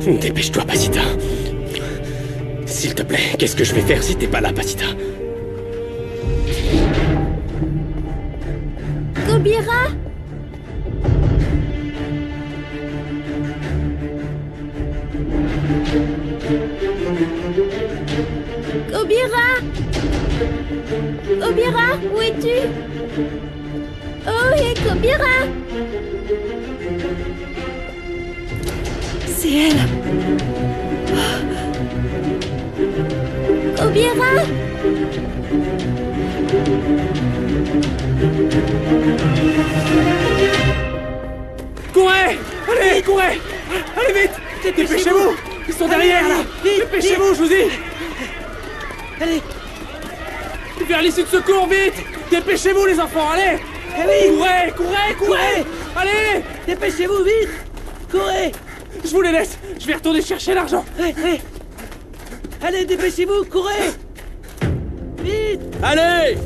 Dépêche-toi, Pasita. S'il te plaît, qu'est-ce que je vais faire si t'es pas là, Pasita? Kobira? Kobira? Kobira, où es-tu? Oh, hé, Kobira! C'est elle. Kobira? Courez! Allez, courez! Allez vite! Dépêchez-vous! Ils sont derrière, là! Dépêchez-vous, je vous dis! Allez, Vers l'issue de secours, vite! Dépêchez-vous, les enfants, allez! allez, Courez, courez, courez! Allez! dépêchez-vous, vite. Courez. Je vous les laisse! Je vais retourner chercher l'argent! Allez, allez, dépêchez-vous, courez. Vite. Allez!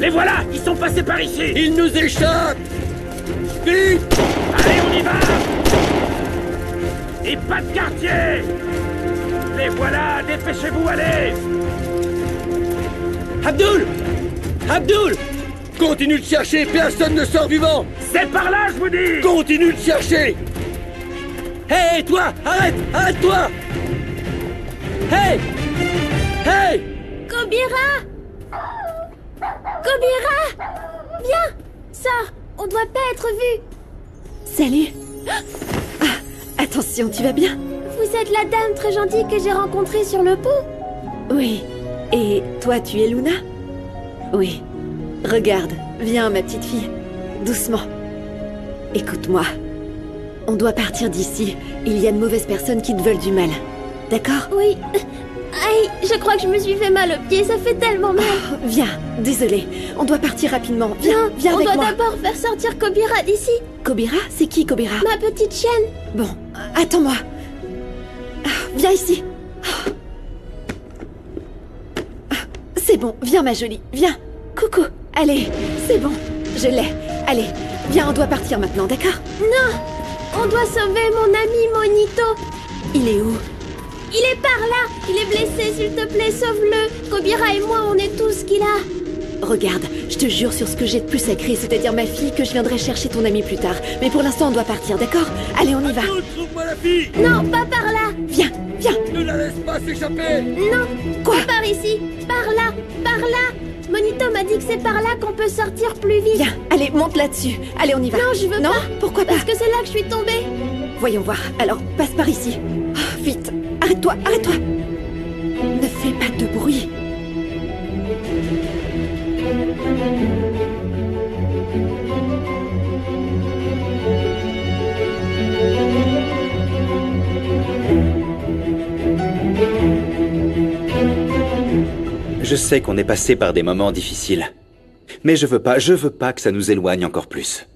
Les voilà! Ils sont passés par ici! Ils nous échappent! Vite! Allez, on y va! Et pas de quartier! Les voilà! Dépêchez-vous, allez! Abdul. Abdul. Continue de chercher, personne ne sort vivant. C'est par là, je vous dis! Continue de chercher. Hé, toi, arrête, arrête-toi. Hey. Hey. Kobira! Kobira! Viens! Sors! On doit pas être vu! Salut. Ah, attention, tu vas bien? Vous êtes la dame très gentille que j'ai rencontrée sur le pont? Oui. Et toi, tu es Luna? Oui. Regarde, viens, ma petite fille. Doucement. Écoute-moi. On doit partir d'ici. Il y a de mauvaises personnes qui te veulent du mal. D'accord? Oui. Aïe, je crois que je me suis fait mal au pied, ça fait tellement mal. Oh, viens, désolé. On doit partir rapidement. Viens, viens On avec doit moi. d'abord faire sortir Kobira d'ici. Kobira? C'est qui, Kobira? Ma petite chienne. Bon, attends-moi. Ah, viens ici. Ah, c'est bon, viens ma jolie, viens. Coucou, allez, c'est bon, je l'ai. Allez, viens, on doit partir maintenant, d'accord? Non! On doit sauver mon ami Monito. Il est où? Il est par là. Il est blessé, s'il te plaît, sauve-le. Kobira et moi, on est tout ce qu'il a. Regarde, je te jure sur ce que j'ai de plus sacré, c'est-à-dire ma fille, que je viendrai chercher ton ami plus tard. Mais pour l'instant, on doit partir, d'accord? Allez, on y va. Trouve-moi la fille! Non, pas par là. Viens, viens. Ne la laisse pas s'échapper! Non. Quoi? Pas par ici. Par là. Par là. Monito m'a dit que c'est par là qu'on peut sortir plus vite. Viens, allez, monte là-dessus. Allez, on y va. Non, je veux non pas. Pourquoi pas? Parce que c'est là que je suis tombée. Voyons voir. Alors, passe par ici. Ah, vite. Arrête-toi, arrête-toi. Ne fais pas de bruit. Je sais qu'on est passé par des moments difficiles. Mais je veux pas que ça nous éloigne encore plus.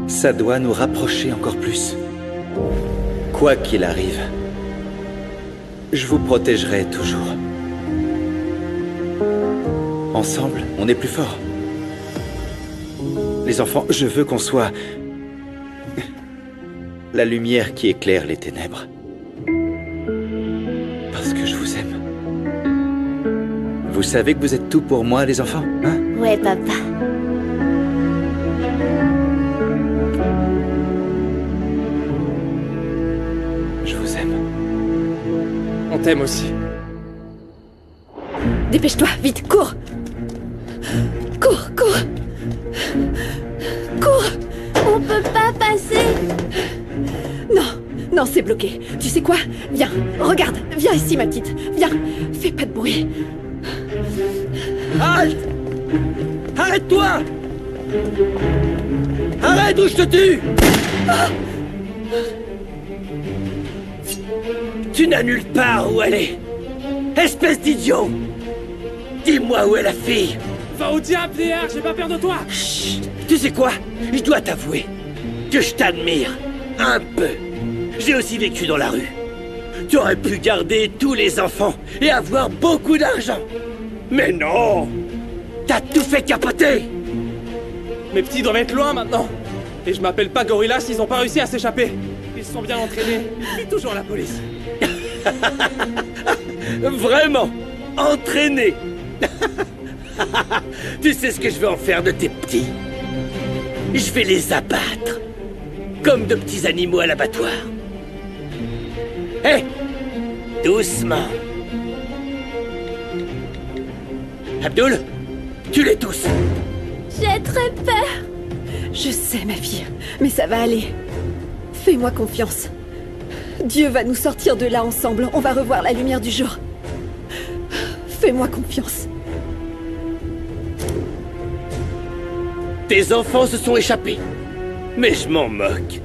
Ça doit nous rapprocher encore plus. Quoi qu'il arrive, je vous protégerai toujours. Ensemble, on est plus forts. Les enfants, je veux qu'on soit la lumière qui éclaire les ténèbres. Parce que je vous aime. Vous savez que vous êtes tout pour moi, les enfants, hein? Ouais, papa. Je vous aime. On t'aime aussi. Dépêche-toi, vite, cours. Cours, cours. Cours. On peut pas passer. Non, non, c'est bloqué. Tu sais quoi? Viens, regarde, viens ici, ma petite. Viens, fais pas de bruit. Halte! Arrête-toi! Arrête ou je te tue! Tu n'as nulle part où elle est! Espèce d'idiot! Dis-moi où est la fille! Va au diable, Léa, j'ai pas peur de toi! Chut! Tu sais quoi? Je dois t'avouer que je t'admire un peu. J'ai aussi vécu dans la rue. Tu aurais pu garder tous les enfants et avoir beaucoup d'argent. Mais non! T'as tout fait capoter! Mes petits doivent être loin maintenant! Et je m'appelle pas Gorilla s'ils ont pas réussi à s'échapper! Ils sont bien entraînés. C'est toujours la police. Vraiment entraîné. Tu sais ce que je vais en faire de tes petits? Je vais les abattre. Comme de petits animaux à l'abattoir. Hé! Doucement. Abdul, tue-les tous. J'ai très peur. Je sais, ma fille, mais ça va aller. Fais-moi confiance. Dieu va nous sortir de là ensemble. On va revoir la lumière du jour. Fais-moi confiance. Tes enfants se sont échappés. Mais je m'en moque.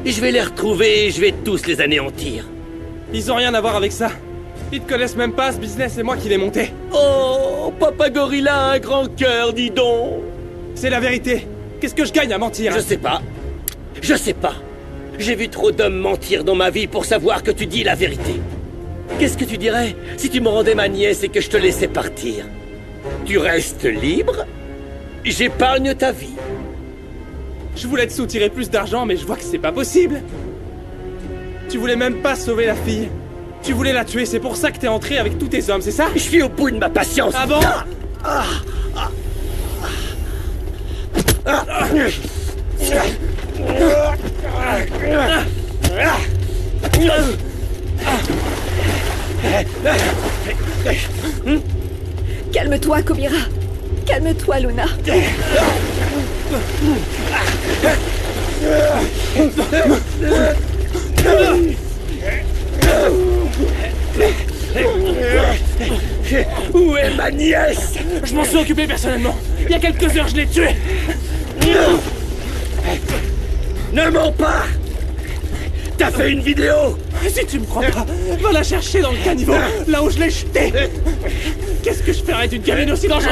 Je vais les retrouver et je vais tous les anéantir. Ils ont rien à voir avec ça. Ils te connaissent même pas, ce business, c'est moi qui l'ai monté. Oh, Papa Gorilla a un grand cœur, dis donc. C'est la vérité. Qu'est-ce que je gagne à mentir? Je sais pas. Je sais pas. J'ai vu trop d'hommes mentir dans ma vie pour savoir que tu dis la vérité. Qu'est-ce que tu dirais si tu me rendais ma nièce et que je te laissais partir? Tu restes libre? J'épargne ta vie. Je voulais te soutirer plus d'argent, mais je vois que c'est pas possible. Tu voulais même pas sauver la fille. Tu voulais la tuer, c'est pour ça que t'es entré avec tous tes hommes, c'est ça? Je suis au bout de ma patience. Ah bon? Calme-toi, Kobira. Calme-toi, Luna. Où est ma nièce? Je m'en suis occupé personnellement. Il y a quelques heures, je l'ai tuée. Ne mens pas! T'as fait une vidéo! Si tu me crois pas, va la chercher dans le caniveau, là où je l'ai jetée. Qu'est-ce que je ferais d'une gamine aussi dangereuse?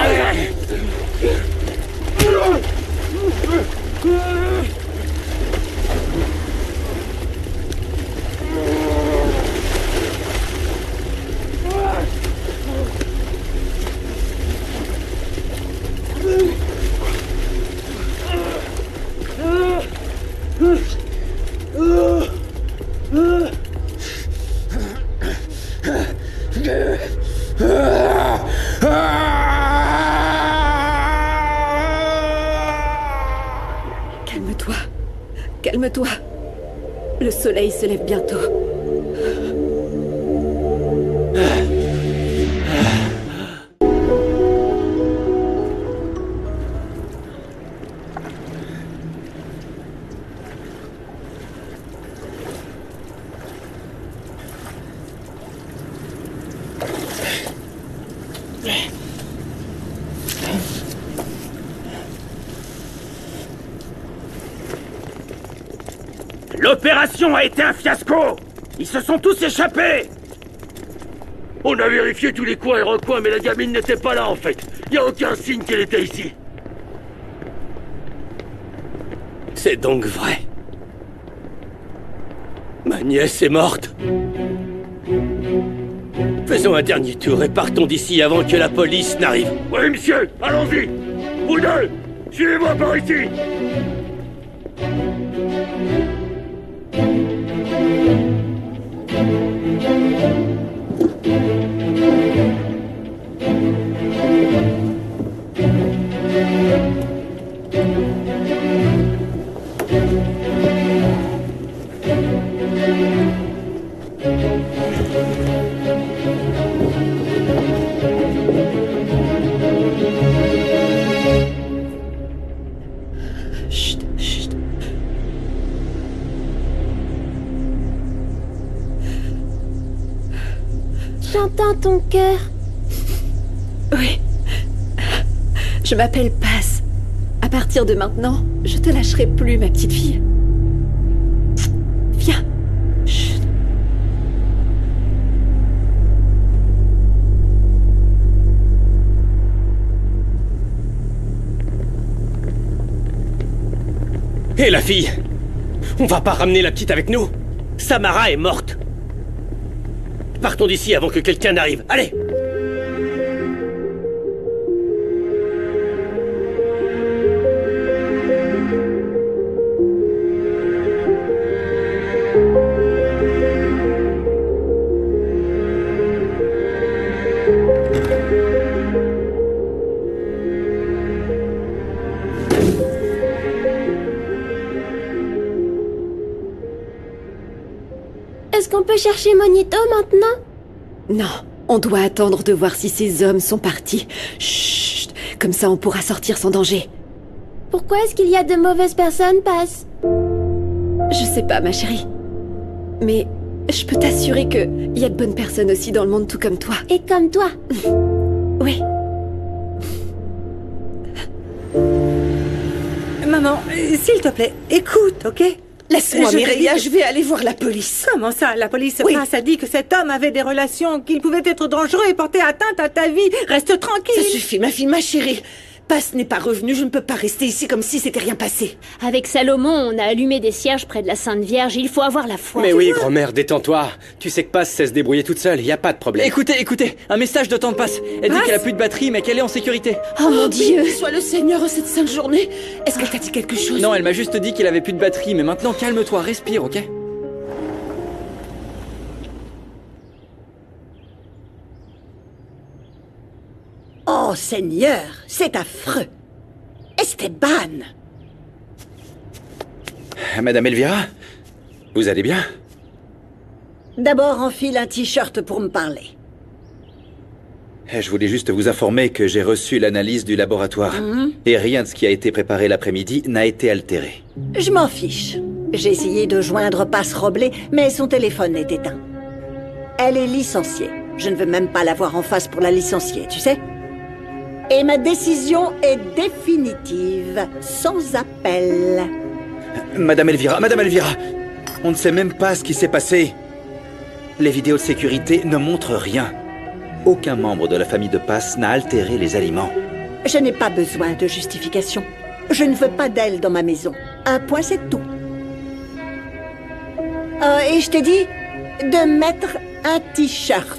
Calme-toi. Calme-toi. Le soleil se lève bientôt. L'opération a été un fiasco! Ils se sont tous échappés! On a vérifié tous les coins et recoins, mais la gamine n'était pas là en fait. Y a aucun signe qu'elle était ici. C'est donc vrai. Ma nièce est morte. Faisons un dernier tour et partons d'ici avant que la police n'arrive. Oui, monsieur, allons-y! Vous deux, suivez-moi par ici! Chut, chut. J'entends ton cœur. Oui. Je m'appelle Paz. À partir de maintenant, je te lâcherai plus, ma petite fille. Viens. Chut. Et la fille? On va pas ramener la petite avec nous? Samara est morte. Partons d'ici avant que quelqu'un n'arrive. Allez! On peut chercher Monito maintenant? Non, on doit attendre de voir si ces hommes sont partis. Chut, comme ça on pourra sortir sans danger. Pourquoi est-ce qu'il y a de mauvaises personnes, Pass? Je sais pas, ma chérie. Mais je peux t'assurer qu'il y a de bonnes personnes aussi dans le monde tout comme toi. Et comme toi. Oui. Maman, s'il te plaît, écoute, ok? Laisse-moi, Je Mireia, vais- je vais aller voir la police. Comment ça, la police Oui. Prince a dit que cet homme avait des relations, qu'il pouvait être dangereux et porter atteinte à ta vie. Reste tranquille. Ça suffit, ma fille, ma chérie. Pass n'est pas revenu, je ne peux pas rester ici comme si c'était rien passé. Avec Salomon, on a allumé des cierges près de la Sainte Vierge, il faut avoir la foi. Mais oui, grand-mère, détends-toi. Tu sais que Pass sait se débrouiller toute seule, y a pas de problème. Écoutez, un message de temps de passe. Elle dit Passe qu'elle a plus de batterie, mais qu'elle est en sécurité. Oh mon Dieu! Béni soit le Seigneur cette sainte journée. Est-ce qu'elle t'a dit quelque chose? Non, elle m'a juste dit qu'il avait plus de batterie, mais maintenant calme-toi, respire, ok? Oh Seigneur, c'est affreux. Esteban! Madame Elvira, vous allez bien? D'abord enfile un t-shirt pour me parler. Je voulais juste vous informer que j'ai reçu l'analyse du laboratoire. Et rien de ce qui a été préparé l'après-midi n'a été altéré. Je m'en fiche. J'ai essayé de joindre Pass Roblé, mais son téléphone est éteint. Elle est licenciée. Je ne veux même pas la voir en face pour la licencier, tu sais? Et ma décision est définitive, sans appel. Madame Elvira, on ne sait même pas ce qui s'est passé. Les vidéos de sécurité ne montrent rien. Aucun membre de la famille de Pass n'a altéré les aliments. Je n'ai pas besoin de justification. Je ne veux pas d'elle dans ma maison. Un point, c'est tout. Et je t'ai dit de mettre un t-shirt.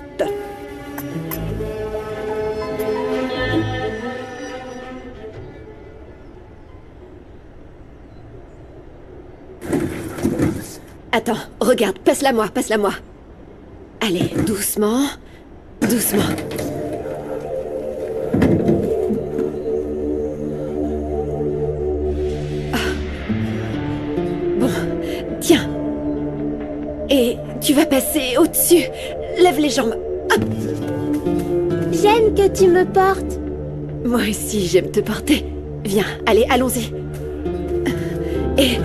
Attends, regarde, passe-la moi. Allez, doucement, doucement. Ah. Bon, tiens. Et tu vas passer au-dessus. Lève les jambes. Hop. J'aime que tu me portes. Moi aussi, j'aime te porter. Viens, allez, allons-y. Et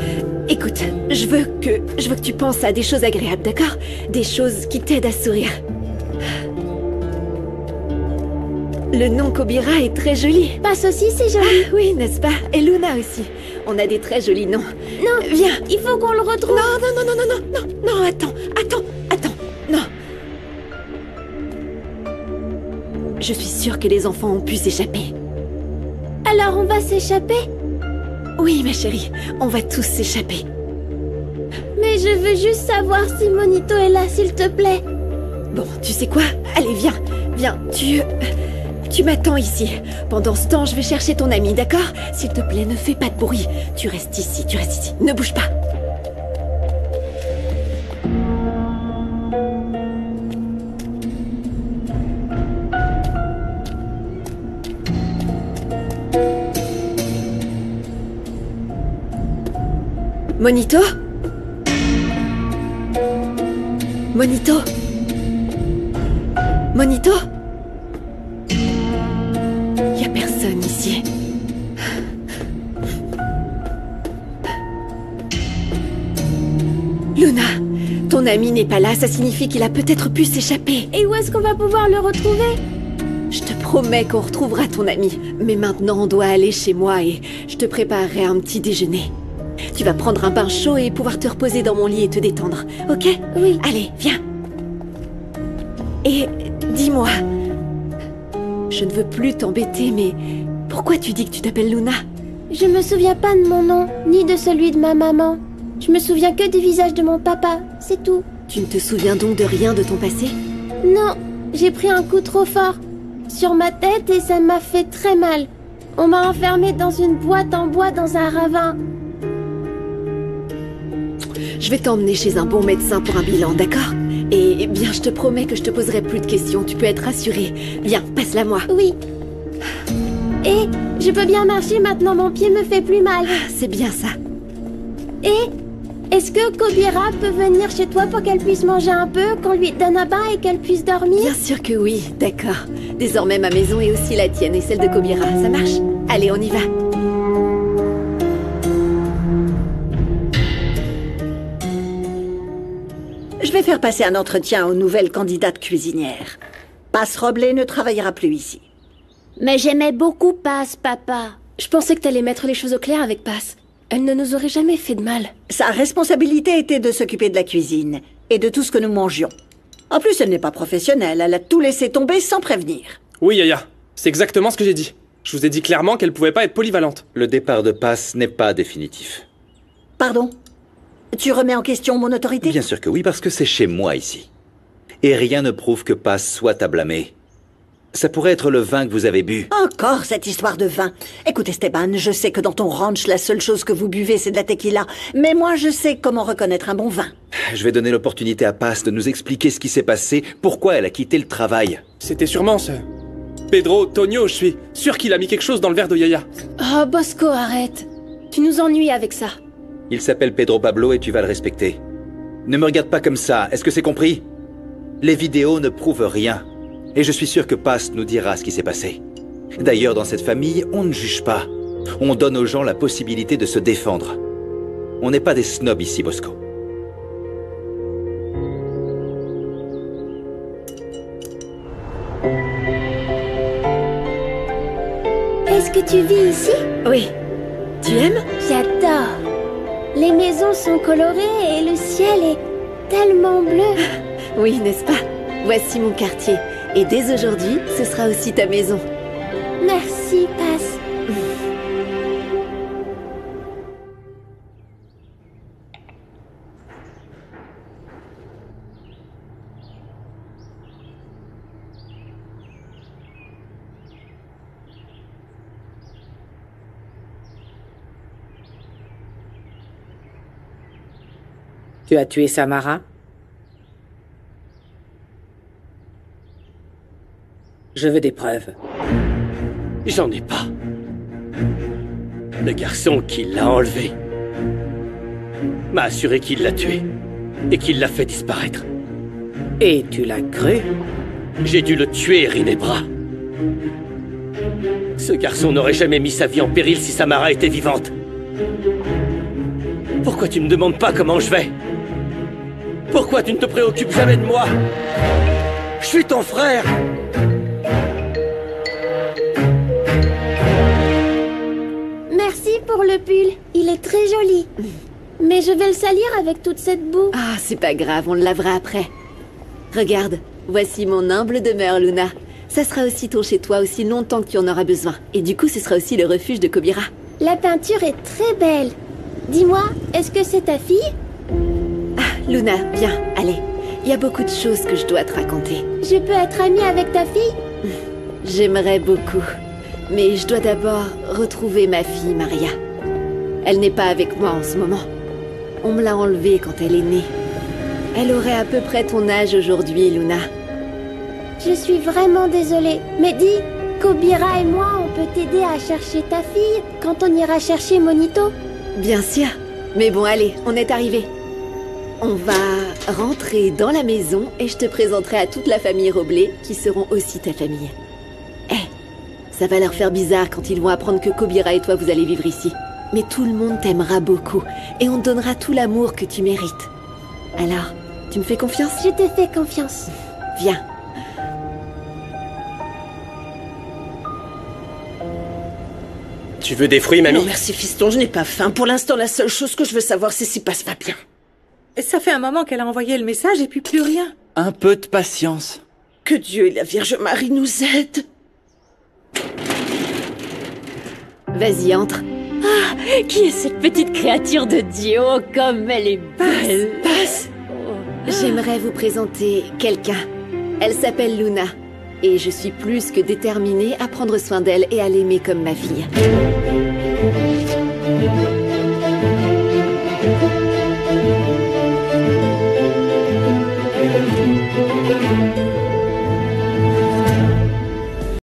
écoute, je veux que tu penses à des choses agréables, d'accord? Des choses qui t'aident à sourire. Le nom Kobira est très joli. Passe aussi, c'est joli. Ah, oui, n'est-ce pas? Et Luna aussi. On a des très jolis noms. Non, Viens. il faut qu'on le retrouve. Non, attends. Non. Je suis sûre que les enfants ont pu s'échapper. Alors on va s'échapper? Oui, ma chérie, on va tous s'échapper. Mais je veux juste savoir si Monito est là, s'il te plaît. Bon, tu sais quoi? Allez, viens, tu m'attends ici. Pendant ce temps, je vais chercher ton ami, d'accord? S'il te plaît, ne fais pas de bruit. Tu restes ici. Ne bouge pas. Monito? Y a personne ici. Luna, ton ami n'est pas là, ça signifie qu'il a peut-être pu s'échapper. Et où est-ce qu'on va pouvoir le retrouver? Je te promets qu'on retrouvera ton ami. Mais maintenant, on doit aller chez moi et je te préparerai un petit déjeuner. Tu vas prendre un bain chaud et pouvoir te reposer dans mon lit et te détendre, ok? Oui. Allez, viens. Et dis-moi, je ne veux plus t'embêter, mais pourquoi tu dis que tu t'appelles Luna? Je me souviens pas de mon nom, ni de celui de ma maman. Je me souviens que du visage de mon papa, c'est tout. Tu ne te souviens donc de rien de ton passé? Non, j'ai pris un coup trop fort sur ma tête et ça m'a fait très mal. On m'a enfermée dans une boîte en bois dans un ravin. Je vais t'emmener chez un bon médecin pour un bilan, d'accord? Et bien, je te promets que je te poserai plus de questions, tu peux être rassurée. Viens, passe-la moi. Oui. Et je peux bien marcher maintenant, mon pied me fait plus mal. C'est bien ça. Et Est-ce que Kobira peut venir chez toi pour qu'elle puisse manger un peu, qu'on lui donne un bain et qu'elle puisse dormir? Bien sûr que oui, d'accord. Désormais, ma maison est aussi la tienne et celle de Kobira. Ça marche? Allez, on y va. Je vais faire passer un entretien aux nouvelles candidates cuisinières. Paz Roblé ne travaillera plus ici. Mais j'aimais beaucoup Paz, papa. Je pensais que t'allais mettre les choses au clair avec Paz. Elle ne nous aurait jamais fait de mal. Sa responsabilité était de s'occuper de la cuisine et de tout ce que nous mangions. En plus, elle n'est pas professionnelle. Elle a tout laissé tomber sans prévenir. Oui, Yaya. C'est exactement ce que j'ai dit. Je vous ai dit clairement qu'elle pouvait pas être polyvalente. Le départ de Paz n'est pas définitif. Pardon? Tu remets en question mon autorité? Bien sûr que oui, parce que c'est chez moi ici. Et rien ne prouve que Paz soit à blâmer. Ça pourrait être le vin que vous avez bu. Encore cette histoire de vin. Écoute Esteban, je sais que dans ton ranch, la seule chose que vous buvez, c'est de la tequila. Mais moi, je sais comment reconnaître un bon vin. Je vais donner l'opportunité à Paz de nous expliquer ce qui s'est passé, pourquoi elle a quitté le travail. C'était sûrement ce... Pedro Tonio, je suis sûr qu'il a mis quelque chose dans le verre de Yaya. Oh, Bosco, arrête. Tu nous ennuies avec ça. Il s'appelle Pedro Pablo et tu vas le respecter. Ne me regarde pas comme ça, est-ce que c'est compris? Les vidéos ne prouvent rien. Et je suis sûr que Paz nous dira ce qui s'est passé. D'ailleurs, dans cette famille, on ne juge pas. On donne aux gens la possibilité de se défendre. On n'est pas des snobs ici, Bosco. Est-ce que tu vis ici? Oui. Tu aimes? J'adore. Les maisons sont colorées et le ciel est tellement bleu. Oui, n'est-ce pas? Voici mon quartier. Et dès aujourd'hui, ce sera aussi ta maison. Merci, Paz. Tu as tué Samara? Je veux des preuves. J'en ai pas. Le garçon qui l'a enlevé m'a assuré qu'il l'a tué et qu'il l'a fait disparaître. Et tu l'as cru? J'ai dû le tuer, Rinebra. Ce garçon n'aurait jamais mis sa vie en péril si Samara était vivante. Pourquoi tu ne me demandes pas comment je vais? Pourquoi tu ne te préoccupes jamais de moi? Je suis ton frère. Merci pour le pull. Il est très joli. Mais je vais le salir avec toute cette boue. Ah, c'est pas grave, on le lavera après. Regarde, voici mon humble demeure, Luna. Ça sera aussi ton chez-toi aussi longtemps que tu en auras besoin. Et du coup, ce sera aussi le refuge de Kobira. La peinture est très belle. Dis-moi, est-ce que c'est ta fille? Ah, Luna, viens, allez. Il y a beaucoup de choses que je dois te raconter. Je peux être amie avec ta fille? J'aimerais beaucoup. Mais je dois d'abord retrouver ma fille, Maria. Elle n'est pas avec moi en ce moment. On me l'a enlevée quand elle est née. Elle aurait à peu près ton âge aujourd'hui, Luna. Je suis vraiment désolée. Mais dis, Kobira et moi, on peut t'aider à chercher ta fille quand on ira chercher Monito? Bien sûr. Mais bon, allez, on est arrivé. On va rentrer dans la maison et je te présenterai à toute la famille Roblé qui seront aussi ta famille. Ça va leur faire bizarre quand ils vont apprendre que Kobira et toi vous allez vivre ici. Mais tout le monde t'aimera beaucoup et on te donnera tout l'amour que tu mérites. Alors, tu me fais confiance? Je te fais confiance. Viens. Tu veux des fruits, mamie? Non, merci, fiston, je n'ai pas faim. Pour l'instant, la seule chose que je veux savoir, c'est si Paz va bien. Et ça fait un moment qu'elle a envoyé le message et puis plus rien. Un peu de patience. Que Dieu et la Vierge Marie nous aident. Vas-y, entre. Ah, qui est cette petite créature de Dieu? Oh, comme elle est belle. Paz. J'aimerais vous présenter quelqu'un. Elle s'appelle Luna. Et je suis plus que déterminée à prendre soin d'elle et à l'aimer comme ma fille.